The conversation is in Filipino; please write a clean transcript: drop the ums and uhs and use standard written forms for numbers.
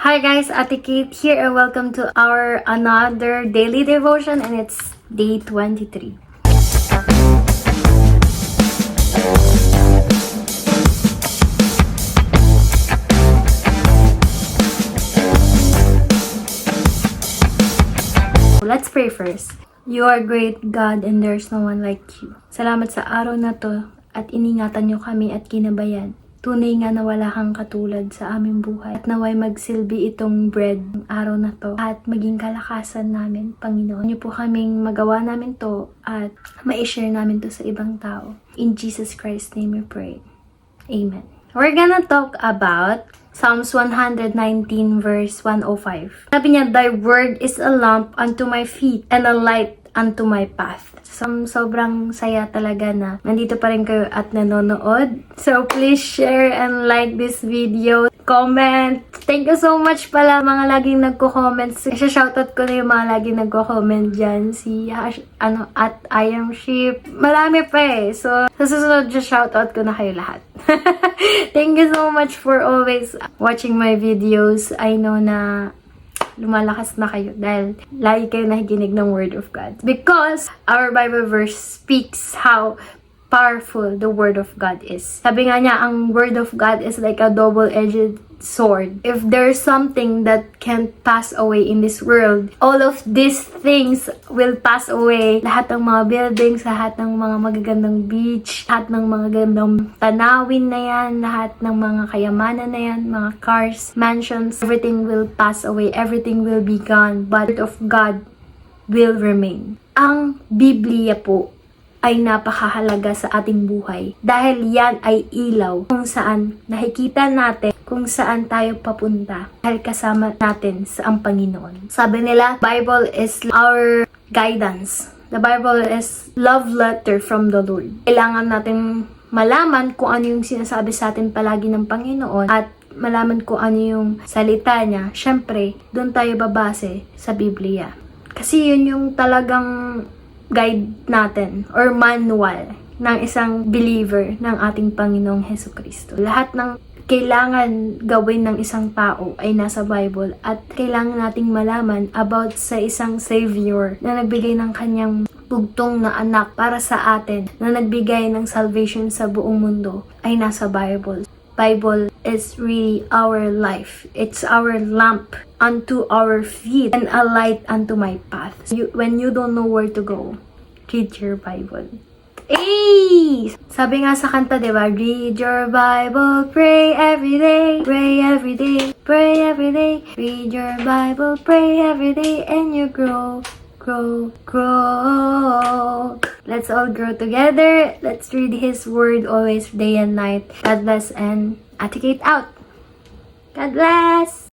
Hi guys, Ate Kate here and welcome to our another daily devotion and it's day 23. Let's pray first. You are great God and there's no one like you. Salamat sa araw na to at iningatan nyo kami at kinabayan. Tunay nga na wala kang katulad sa aming buhay. At naway magsilbi itong bread ng araw na to at maging kalakasan namin, Panginoon. Niyo po kaming magawa namin to at ma-share namin to sa ibang tao. In Jesus Christ's name we pray. Amen. We're gonna talk about Psalms 119 verse 105. Sabi niya, Thy word is a lamp unto my feet and a light unto my path. Sobrang saya talaga na nandito pa rin kayo at nanonood. So please share and like this video. Comment. Thank you so much pala mga laging nagko-comment. Shoutout ko na yung mga laging nagko-comment dyan. Si at I am sheep. Marami pa eh. So sa susunod shoutout ko na kayo lahat. Thank you so much for always watching my videos. I know na lumalakas na kayo dahil lagi kayo nakikinig ng Word of God. Because our Bible verse speaks how powerful the Word of God is. Sabi nga niya, ang Word of God is like a double-edged sword. If there's something that can't pass away in this world, all of these things will pass away. Lahat ng mga buildings, lahat ng mga magagandang beach, lahat ng mga gandang tanawin na yan, lahat ng mga kayamanan na yan, mga cars, mansions, everything will pass away, everything will be gone, but the Word of God will remain. Ang Biblia po ay napakahalaga sa ating buhay dahil yan ay ilaw kung saan nakikita natin kung saan tayo papunta dahil kasama natin sa ang Panginoon. Sabi nila, Bible is our guidance. The Bible is love letter from the Lord. Kailangan natin malaman kung ano yung sinasabi sa atin palagi ng Panginoon at malaman kung ano yung salita niya. Syempre, doon tayo babase sa Biblia. Kasi yun yung talagang guide natin or manual ng isang believer ng ating Panginoong Hesukristo. Lahat ng kailangan gawin ng isang tao ay nasa Bible at kailangan nating malaman about sa isang Savior na nagbigay ng kanyang bugtong na anak para sa atin, na nagbigay ng salvation sa buong mundo ay nasa Bible. Bible is really our life. It's our lamp unto our feet and a light unto my path. When you don't know where to go, read your Bible. Hey! Sabi nga sa kanta, diba? Read your Bible, pray every day, pray every day, pray every day. Read your Bible, pray every day, and you grow, grow, grow. Let's all grow together. Let's read His Word always, day and night. God bless and Ate Kate out. God bless!